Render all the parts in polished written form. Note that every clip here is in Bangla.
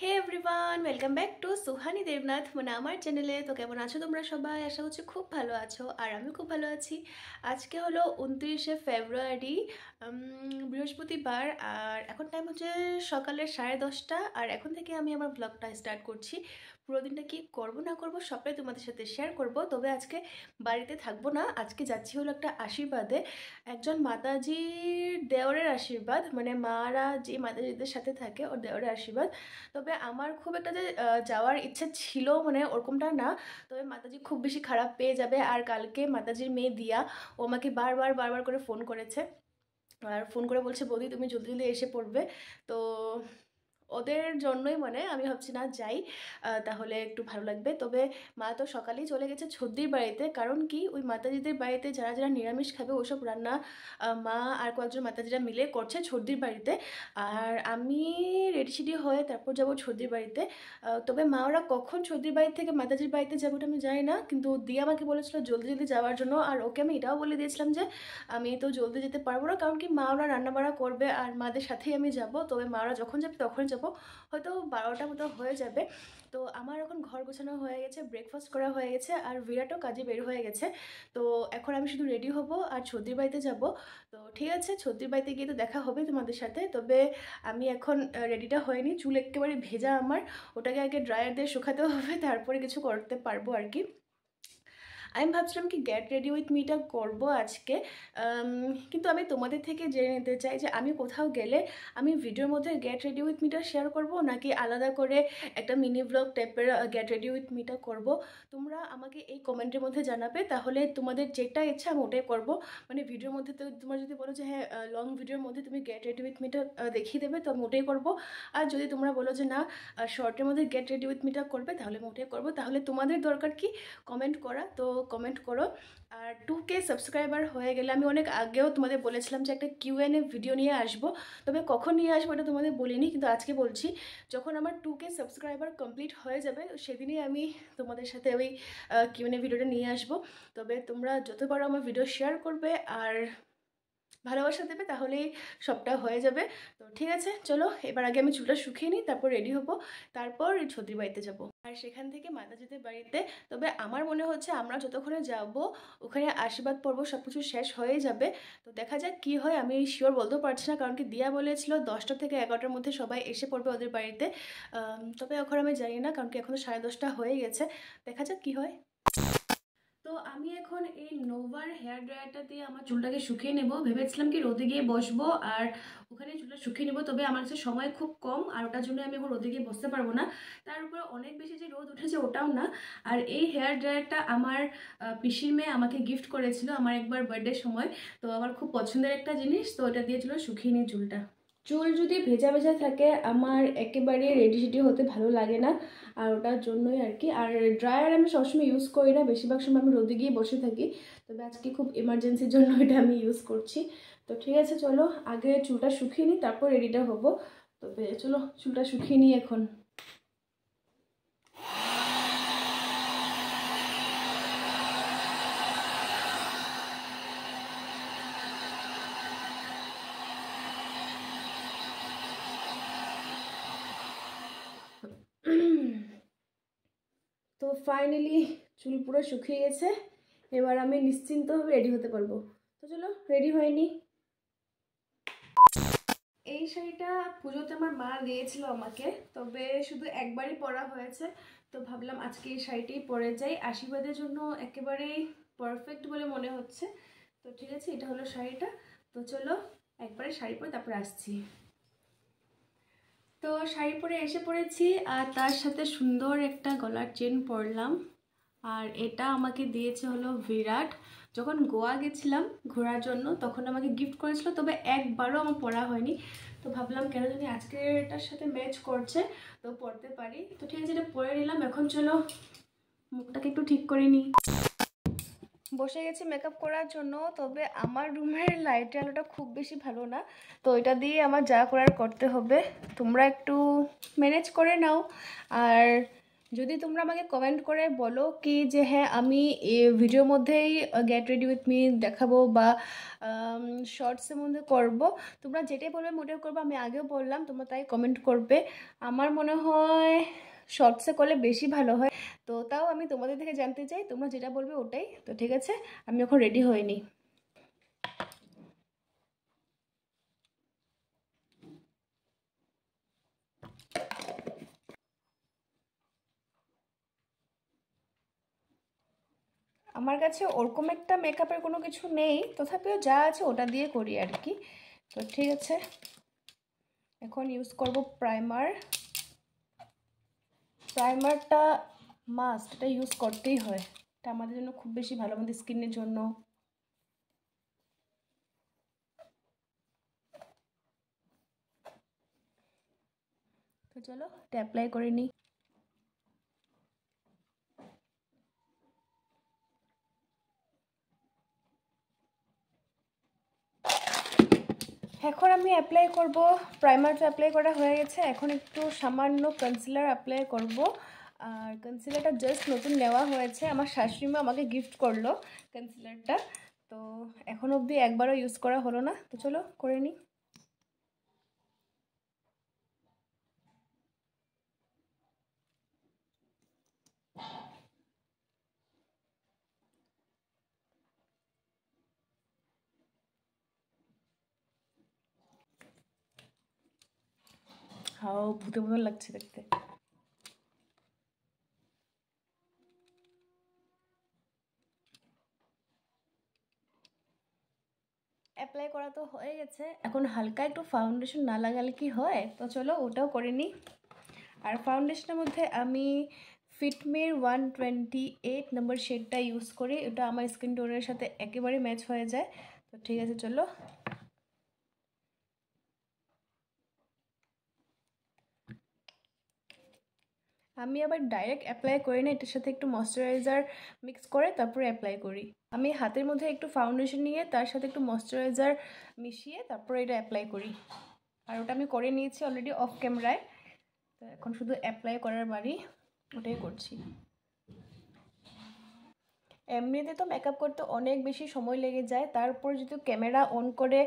Hey everyone, welcome back to Suhani Debnath মানে আমার চ্যানেলে। তো কেমন আছো তোমরা সবাই? আশা করছি খুব ভালো আছো, আর আমি খুব ভালো আছি। আজকে হলো 29শে ফেব্রুয়ারি, বৃহস্পতিবার, আর এখন টাইম হচ্ছে সকালের 10:30, আর এখন থেকে আমি আমার ব্লগটা স্টার্ট করছি। পুরো দিনটা কি করব না করব সবটাই তোমাদের সাথে শেয়ার করব। তবে আজকে বাড়িতে থাকবো না, আজকে যাচ্ছি হলো একটা আশীর্বাদে, একজন মাতাজির দেওরের আশীর্বাদ, মানে মারা যে মাতাজিদের সাথে থাকে ওর দেওরের আশীর্বাদ। তবে আমার খুব একটা যে যাওয়ার ইচ্ছে ছিল মানে ওরকমটা না। তবে মাতাজি খুব বেশি খারাপ পেয়ে যাবে, আর কালকে মাতাজির মেয়ে দিয়া ও আমাকে বারবার বারবার করে ফোন করেছে, আর ফোন করে বলছে বৌদি তুমি জলদি জলদি এসে পড়বে। তো ওদের জন্যই মানে আমি ভাবছি না যাই, তাহলে একটু ভালো লাগবে। তবে মা তো সকালেই চলে গেছে ছদ্দির বাড়িতে, কারণ কি ওই মাতাজিদের বাড়িতে যারা যারা নিরামিষ খাবে ওসব রান্না মা আর কয়েকজন মাতাজিরা মিলে করছে ছদ্দির বাড়িতে। আর আমি রেডি সেডি হয়ে তারপর যাবো ছদ্দির বাড়িতে। তবে মা ওরা কখন ছদ্দির বাড়ি থেকে মাতাজির বাড়িতে যাবো ওটা আমি জানি না, কিন্তু দিয়ে আমাকে বলেছিল জলদি জলদি যাওয়ার জন্য। আর ওকে আমি এটাও বলে দিয়েছিলাম যে আমি তো জলদি যেতে পারবো না, কারণ কি মা ওরা রান্নাবাড়া করবে আর মাদের সাথেই আমি যাব। তবে মা ওরা যখন যাবে তখন যাব, হয়তো 12টা মতো হয়ে যাবে। তো আমার এখন ঘর গোছানো হয়ে গেছে, ব্রেকফাস্ট করা হয়ে গেছে, আর বিরাটও কাজে বের হয়ে গেছে। তো এখন আমি শুধু রেডি হব আর ছদ্দির বাড়িতে যাব। তো ঠিক আছে, ছদ্দির বাড়িতে গিয়ে তো দেখা হবে তোমাদের সাথে। তবে আমি এখন রেডিটা হয়নি, চুল একেবারে ভেজা আমার, ওটাকে আগে ড্রায়ার দিয়ে শুকাতে হবে, তারপরে কিছু করতে পারবো আর কি। আমি ভাবছিলাম কি গেট রেডি উইথ মিটা করবো আজকে, কিন্তু আমি তোমাদের থেকে জেনে নিতে চাই যে আমি কোথাও গেলে আমি ভিডিওর মধ্যে গেট রেডি উইথ মিটা শেয়ার করব, নাকি আলাদা করে একটা মিনি ব্লগ টাইপের গেট রেডি উইথ মিটা করব। তোমরা আমাকে এই কমেন্টের মধ্যে জানাবে, তাহলে তোমাদের যেটা ইচ্ছা আমি ওটাই করবো। মানে ভিডিওর মধ্যে তো তোমরা যদি বলো যে হ্যাঁ লং ভিডিওর মধ্যে তুমি গেট রেডি উইথ মিটা দেখিয়ে দেবে, তো আমি ওটাই করবো। আর যদি তোমরা বলো যে না শর্টের মধ্যে গেট রেডি উইথ মিটা করবে, তাহলে আমি ওটাই করবো। তাহলে তোমাদের দরকার কি কমেন্ট করা, তো কমেন্ট করো। আর 2K সাবস্ক্রাইবার হয়ে গেলে আমি অনেক আগেও তোমাদের বলেছিলাম যে একটা Q&A ভিডিও নিয়ে আসবো। তবে কখন নিয়ে আসবো এটা তোমাদের বলিনি, কিন্তু আজকে বলছি যখন আমার 2K সাবস্ক্রাইবার কমপ্লিট হয়ে যাবে সেদিনই আমি তোমাদের সাথে ওই Q&A ভিডিওটা নিয়ে আসবো। তবে তোমরা যত পারো আমার ভিডিও শেয়ার করবে আর ভালোবাসা দেবে, তাহলেই সবটা হয়ে যাবে। তো ঠিক আছে, চলো এবার আগে আমি চুলটা শুকিয়ে নিই, তারপর রেডি হব, তারপর ছদ্রির বাড়িতে যাব আর সেখান থেকে মাতাজিদের বাড়িতে। তবে আমার মনে হচ্ছে আমরা যতক্ষণে যাব ওখানে আশীর্বাদ পর্ব সব কিছু শেষ হয়ে যাবে। তো দেখা যাক কি হয়, আমি শিওর বলতেও পারছি না, কারণ কি দিয়া বলেছিল 10টা থেকে 11টার মধ্যে সবাই এসে পড়বে ওদের বাড়িতে। তবে এখন আমি জানি না, কারণ কি এখন তো 10:30 হয়ে গেছে। দেখা যাক কি হয়। তো আমি এখন এই নোভার হেয়ার ড্রায়ারটা দিয়ে আমার চুলটাকে শুকিয়ে নেব। ভেবেছিলাম কি রোদে গিয়ে বসবো আর ওখানে চুলটা শুকিয়ে নেবো, তবে আমার কাছে সময় খুব কম, আর ওটার জন্য আমি এখন রোদে গিয়ে বসতে পারবো না। তার উপরে অনেক বেশি যে রোদ উঠেছে ওটাও না। আর এই হেয়ার ড্রায়ারটা আমার পিসির মেয়ে আমাকে গিফট করেছিল আমার একবার বার্থডে সময়। তো আমার খুব পছন্দের একটা জিনিস, তো ওটা দিয়ে চুলটা শুকিয়ে নিই চুলটা। চুল যদি ভেজা ভেজা থাকে আমার একেবারে রেডি সেডি হতে ভালো লাগে না, আর ওটার জন্যই আর কি। আর ড্রায়ার আমি সবসময় ইউজ করি না, বেশিরভাগ সময় আমি রোদে গিয়ে বসে থাকি। তবে আজকে খুব এমার্জেন্সির জন্য এটা আমি ইউজ করছি। তো ঠিক আছে, চলো আগে চুলটা শুকিয়ে নিই, তারপর রেডিটা হবো। তবে চলো চুলটা শুকিয়ে নিই এখন। তো ফাইনালি চুল পুরো শুকিয়ে গেছে, এবার আমি নিশ্চিন্তভাবে রেডি হতে পারবো। তো চলো রেডি হয়নি। এই শাড়িটা পুজোতে আমার মা দিয়েছিল আমাকে, তবে শুধু একবারই পরা হয়েছে। তো ভাবলাম আজকে এই শাড়িটাই পরে যাই, আশীর্বাদের জন্য একেবারেই পারফেক্ট বলে মনে হচ্ছে। তো ঠিক আছে, এটা হলো শাড়িটা। তো চলো একবারে শাড়ি পরে তারপরে আসছি। তো শাড়ি পরে এসে পড়েছি, আর তার সাথে সুন্দর একটা গলার চেন পরলাম। আর এটা আমাকে দিয়েছে হলো বিরাট, যখন গোয়া গেছিলাম ঘোরার জন্য তখন আমাকে গিফট করেছিল, তবে একবারও আমার পরা হয়নি। তো ভাবলাম কেন যদি আজকে এটার সাথে ম্যাচ করছে তো পরতে পারি। তো ঠিক আছে, এটা পরে নিলাম। এখন চলো মুখটাকে একটু ঠিক করে নিই। বসে গেছি মেকআপ করার জন্য, তবে আমার রুমের লাইটের আলোটা খুব বেশি ভালো না, তো এটা দিয়ে আমার যা করার করতে হবে। তোমরা একটু ম্যানেজ করে নাও। আর যদি তোমরা আমাকে কমেন্ট করে বলো কি যে হ্যাঁ আমি এই ভিডিওর মধ্যেই গেট রেডি উইথ মি দেখাবো বা শর্টসের মধ্যে করব, তোমরা যেটাই বলবে মোটেও করবো। আমি আগেও বললাম তোমরা তাই কমেন্ট করবে। আমার মনে হয় শর্টসে করলে বেশি ভালো হয়, তো তাও আমি তোমাদের থেকে জানতে চাই তোমরা যেটা বলবে ওটাই। তো ঠিক আছে, আমি এখন রেডি হইনি। আমার কাছে ওরকম একটা মেকআপের কোনো কিছু নেই, তথাপিও যা আছে ওটা দিয়ে করি আর কি। তো ঠিক আছে, এখন ইউজ করব প্রাইমার। প্রাইমারটা মাস্ট, এটা ইউজ করতেই হয়, এটা আমাদের জন্য খুব বেশি ভালো, আমাদের স্কিনের জন্য। তো চলো এটা অ্যাপ্লাই করে নিই। এখন আমি অ্যাপ্লাই করব, প্রাইমারটা অ্যাপ্লাই করা হয়ে গেছে, এখন একটু সামান্য কনসিলার অ্যাপ্লাই করব। আর কনসিলারটা জাস্ট নতুন নেওয়া হয়েছে, আমার শাশুড়িমা আমাকে গিফট করলো কনসিলারটা, তো এখন অবধি একবারও ইউজ করা হলো না। তো চলো করে নিই। হাও ভূতের মতন লাগছে দেখতে। অ্যাপ্লাই করা তো হয়ে গেছে, এখন হালকা একটু ফাউন্ডেশন না লাগালে কি হয়, তো চলো ওটাও করে নিই। আর ফাউন্ডেশনের মধ্যে আমি ফিটমির 128 নম্বর শেডটা ইউজ করি, এটা আমার স্কিন টোনের সাথে একেবারে ম্যাচ হয়ে যায়। তো ঠিক আছে চলো। আমি আবার ডাইরেক্ট অ্যাপ্লাই করি না, এটার সাথে একটু ময়শ্চারাইজার মিক্স করে তারপরে অ্যাপ্লাই করি। আমি হাতের মধ্যে একটু ফাউন্ডেশন নিয়ে তার সাথে একটু ময়শ্চারাইজার মিশিয়ে তারপরে এটা অ্যাপ্লাই করি। আর ওটা আমি করে নিয়েছি অলরেডি অফ ক্যামেরায়, তো এখন শুধু অ্যাপ্লাই করার বাড়ি, ওটাই করছি। এমনিতে তো মেকআপ করতে অনেক বেশি সময় লেগে যায়, তারপর যদি ক্যামেরা অন করে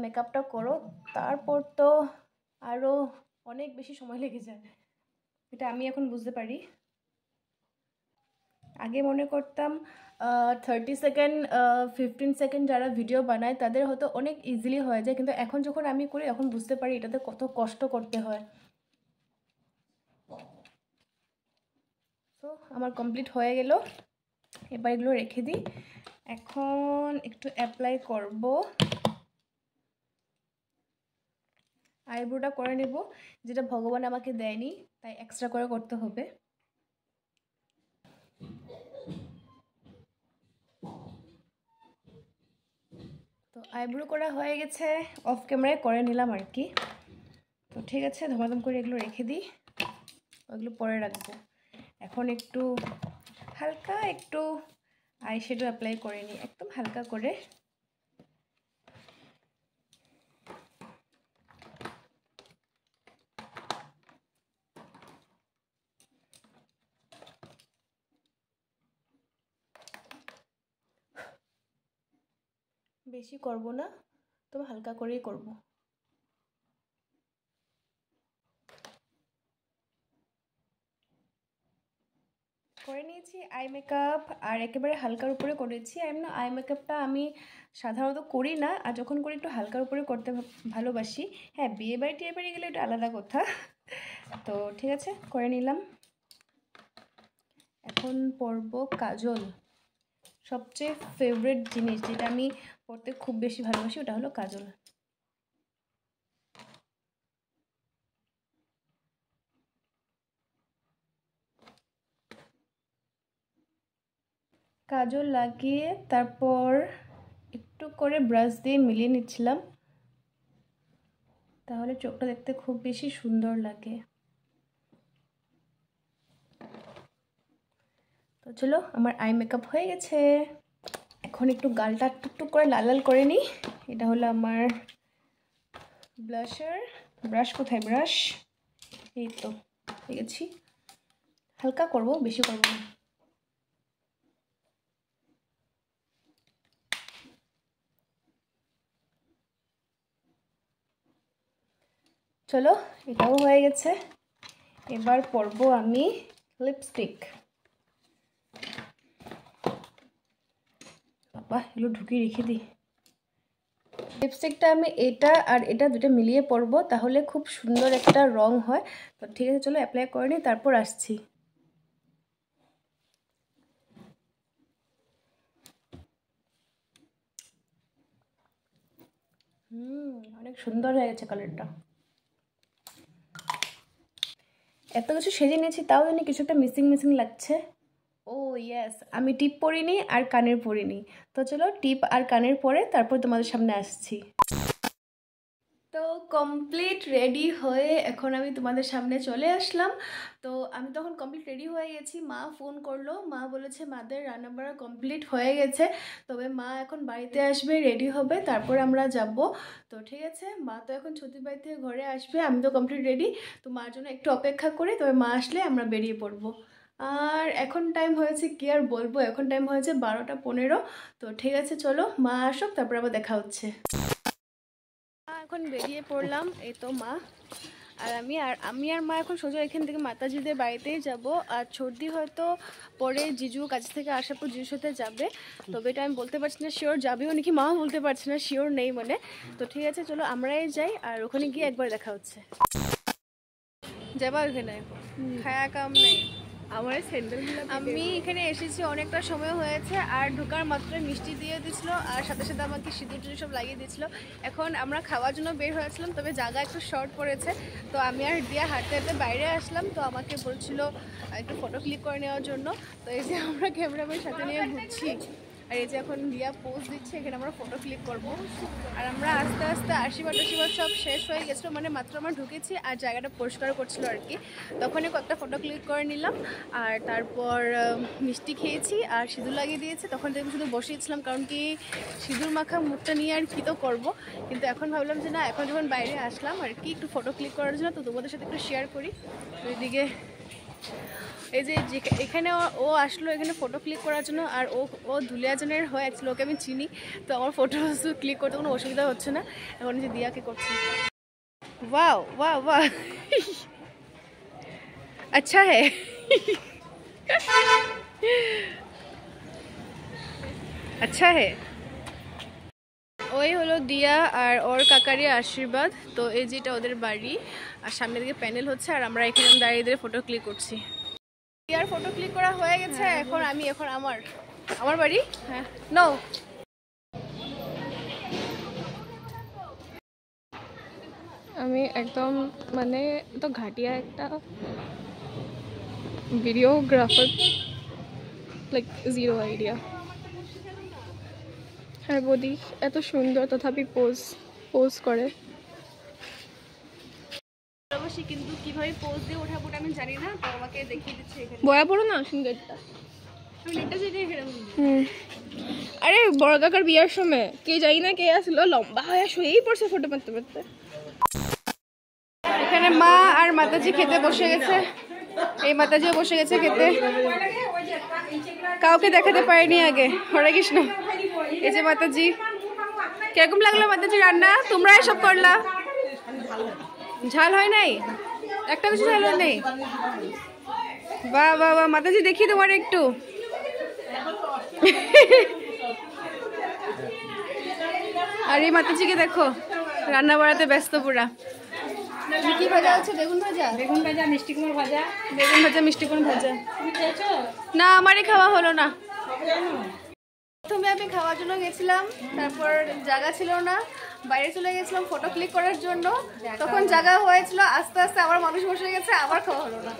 মেকআপটা করো তারপর তো আরও অনেক বেশি সময় লেগে যায়, এটা আমি এখন বুঝতে পারি। আগে মনে করতাম 30 সেকেন্ড 15 সেকেন্ড যারা ভিডিও বানায় তাদের হয়তো অনেক ইজিলি হয়ে যায়, কিন্তু এখন যখন আমি করি এখন বুঝতে পারি এটাতে কত কষ্ট করতে হয়। তো আমার কমপ্লিট হয়ে গেল, এবার এগুলো রেখে দিই। এখন একটু অ্যাপ্লাই করব, আইব্রোটা করে নেব, যেটা ভগবান আমাকে দেয়নি তাই এক্সট্রা করে করতে হবে। তো আইব্রো করা হয়ে গেছে, অফ ক্যামেরায় করে নিলাম আর কি। তো ঠিক আছে, ধমাধম করে এগুলো রেখে দিই, ওগুলো পরে রাখবো। এখন একটু হালকা একটু আইশ্যাডো অ্যাপ্লাই করে নিই, একদম হালকা করে। বেশি করব না, তবে হালকা করেই করব। করে নিয়েছি আই মেকআপ, আর একেবারে হালকার উপরে করেছি। এমন আই মেকআপটা আমি সাধারণত করি না, আর যখন করি একটু হালকার উপরে করতে ভালোবাসি। হ্যাঁ, বিয়ে বাড়ি টিয়ে বাড়ি গেলে এটা আলাদা কথা। তো ঠিক আছে, করে নিলাম। এখন পরব কাজল, সবচেয়ে ফেভারিট জিনিস যেটা আমি পরতে খুব বেশি ভালোবাসি ওটা হলো কাজল। কাজল লাগিয়ে তারপর একটু করে ব্রাশ দিয়ে মিলিয়ে নিচ্ছিলাম, তাহলে চোখটা দেখতে খুব বেশি সুন্দর লাগে। তো চলো, আমার আই মেকআপ হয়ে গেছে। এখন একটু গালটা টুকটুক করে লাল লাল করে নিই। এটা হলো আমার ব্লাশার। ব্রাশ কোথায়, ব্রাশ এই তো পেয়ে গেছি। হালকা করব, বেশি করব না। চলো, এটাও হয়ে গেছে। এবার পরব আমি লিপস্টিক। বাবা, এগুলো ঢুকিয়ে রেখে দিই। লিপস্টিকটা আমি এটা আর এটা দুটো মিলিয়ে পরবো, তাহলে খুব সুন্দর একটা রং হয়। তো ঠিক আছে, চলো অ্যাপ্লাই করে নিই, তারপর আসছি। অনেক সুন্দর হয়ে গেছে কালারটা। এত কিছু সেজে নিয়েছি, তাও জানি কিছু একটা মিসিং মিসিং লাগছে। ও ইয়েস, আমি টিপ পরিনি আর কানের পরিনি। তো চলো টিপ আর কানের পরে তারপর তোমাদের সামনে আসছি। তো কমপ্লিট রেডি হয়ে এখন আমি তোমাদের সামনে চলে আসলাম। তো আমি তখন কমপ্লিট রেডি হয়ে গেছি, মা ফোন করলো, মা বলেছে মাদের রান্নাবাড়া কমপ্লিট হয়ে গেছে, তবে মা এখন বাড়িতে আসবে, রেডি হবে, তারপর আমরা যাব। তো ঠিক আছে, মা তো এখন ছুটির বাড়ি থেকে ঘরে আসবে, আমি তো কমপ্লিট রেডি। তো মার জন্য একটু অপেক্ষা করি, তবে মা আসলে আমরা বেরিয়ে পড়বো। আর এখন টাইম হয়েছে কি আর বলবো, এখন টাইম হয়েছে 12টা 15। তো ঠিক আছে, চলো মা আসুক, তারপর আবার দেখা হচ্ছে। এখন বেরিয়ে পড়লাম, এই তো মা আর আমি আর মা এখন সোজা এখান থেকে মাতাজিদের বাড়িতেই যাব। আর সর্দি হয়তো পরে জিজু কাছ থেকে আসার পর জিজুর সাথে যাবে, তবে এটা আমি বলতে পারছি না শিওর যাবেও নাকি, মাও বলতে পারছি না, শিওর নেই মানে। তো ঠিক আছে, চলো আমরাই যাই, আর ওখানে গিয়ে একবার দেখা হচ্ছে। যাবা ওখানে? খায়া কাম নেই আমার স্যান্ডেল। আমি এখানে এসেছি অনেকটা সময় হয়েছে, আর ঢোকার মাত্র মিষ্টি দিয়ে দিছিল, আর সাথে সাথে আমাকে সিঁদুর টিঁদুর সব লাগিয়ে দিয়েছিল। এখন আমরা খাওয়ার জন্য বের হয়েছিলাম, তবে জায়গা একটু শর্ট পড়েছে, তো আমি আর দিয়া হাঁটতে হাঁটতে বাইরে আসলাম। তো আমাকে বলছিল একটু ফটো ক্লিক করে নেওয়ার জন্য। তো এই যে আমরা ক্যামেরাম্যানের সাথে নিয়ে ঘুরছি, আর এই যে এখন দিয়া পোজ দিচ্ছে, এখানে আমরা ফটো ক্লিক করব। আর আমরা আস্তে আস্তে আশীর্বাদ সব শেষ হয়ে গেছিলো, মানে মাত্র আমরা ঢুকেছি আর জায়গাটা পরিষ্কার করছিল আর কি। তখনই কয়েকটা ফটো ক্লিক করে নিলাম, আর তারপর মিষ্টি খেয়েছি আর সিঁদুর লাগিয়ে দিয়েছে। তখন থেকে শুধু বসিয়েছিলাম, কারণ কি সিঁদুর মাখা মুখটা নিয়ে আর কি তো করবো। কিন্তু এখন ভাবলাম যে না, এখন যখন বাইরে আসলাম আর কি, একটু ফটো ক্লিক করার জন্য, তো তোমাদের সাথে একটু শেয়ার করি। ওইদিকে এই যে এখানে ও আসলো এখানে ফটো ক্লিক করার জন্য, আর ও দুলিয়াজনের হয়ে আসছিল, ওকে আমি চিনি। তো আমার ফটো ক্লিক করতে কোনো অসুবিধা হচ্ছে না। এখন যে দিয়াকে করছি। वाह वाह वाह अच्छा है अच्छा है। ওই হলো দিয়া আর ওর কাকারি আশীর্বাদ। তো এই যেটা ওদের বাড়ি, আর সামনের দিকে প্যানেল হচ্ছে, আর আমরা এখানে দাঁড়িয়ে দাঁড়িয়ে ফটো ক্লিক করছি। দিয়ার ফটো ক্লিক করা হয়ে গেছে, এখন আমি আমার বাড়ি। হ্যাঁ নো, আমি একদম মানে তো ঘাটিয়া একটা ভিডিওগ্রাফার, লাইক জিরো আইডিয়া। হ্যাঁ বৌদি এত সুন্দর, তথাপি পোজ করে। অবশ্যই, কিন্তু কিভাবে পোজ দিয়ে ওঠাবো আমি জানি না, তো আমাকে দেখিয়ে দিচ্ছে এখানে। বয়া পড়ো না সুন্দরটা, আমি নেটটা যেটা এখানে। আরে বড় কাকার বিয়ার সময় কে যাই না কে আসলো, লম্বা হয়ে শুয়েই পড়ছে ফটো মারতে মারতে। এখানে মা আর মাতাজি খেতে বসে গেছে, এই মাতাজিও বসে গেছে খেতে। কাউকে দেখাতে পারিনি আগে। হরে কৃষ্ণ। এই যে মাতাজি, কিরকম লাগলো মাতাজি রান্না? তোমরা এসব করলা? ঝাল হয় নাই? একটা কিছু ঝাল হয় নাই? বাহ বাহ বাহ, মাতাজি দেখি তোমার একটু। আর এই মাতাজিকে দেখো রান্না বাড়াতে ব্যস্ত পুরা। কি ভাজা আছে? বেগুন ভাজা, মিষ্টি কুমড়ো ভাজা, বেগুন ভাজা, মিষ্টি কুমড়ো ভাজা। না, আমারই খাওয়া হলো না। প্রথমে আমি খাওয়ার জন্য গেছিলাম, তারপর জায়গা ছিল না, বাইরে চলে গেছিলাম ফটো ক্লিক করার জন্য, তখন জায়গা হয়েছিল, আস্তে আস্তে আবার মানুষ বসে গেছে, আবার খাওয়া হলো না।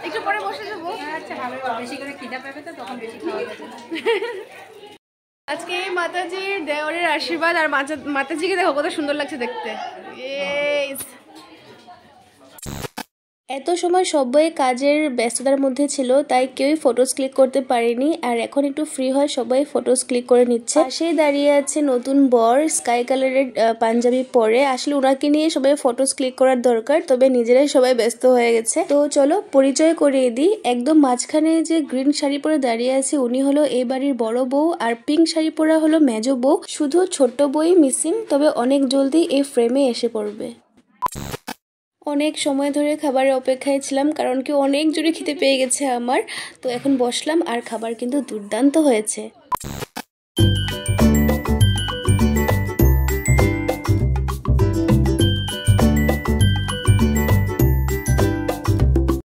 একটু পরে বসে যাবো। আচ্ছা ভালো, বেশি করে খিদা পাবে তো তখন বেশি খাওয়া যাবে। আজকে মাতাজির দেওরের আশীর্বাদ, আর মাতাজিকে দেখো কত সুন্দর লাগছে দেখতে। এত সময় সবাই কাজের ব্যস্ততার মধ্যে ছিল, তাই কেউই ফটোস ক্লিক করতে পারেনি। আর এখন একটু ফ্রি হয় সবাই ফটোস ক্লিক করে নিচ্ছে। পাশেই দাঁড়িয়ে আছে নতুন বর, স্কাই কালারের পাঞ্জাবি পরে। আসলে ওনাকে নিয়ে সবাই ফটোস ক্লিক করার দরকার, তবে নিজেরাই সবাই ব্যস্ত হয়ে গেছে। তো চলো পরিচয় করিয়ে দিই। একদম মাঝখানে যে গ্রিন শাড়ি পরে দাঁড়িয়ে আছে উনি হলো এই বাড়ির বড় বউ, আর পিঙ্ক শাড়ি পরা হলো মেজো বউ। শুধু ছোট্ট বউই মিসিং, তবে অনেক জলদি এই ফ্রেমে এসে পড়বে। অনেক সময় ধরে খাবারের অপেক্ষায় ছিলাম, কারণ কি অনেক জোরে খেতে পেয়ে গেছে আমার। তো এখন বসলাম, আর খাবার কিন্তু দুর্দান্ত হয়েছে।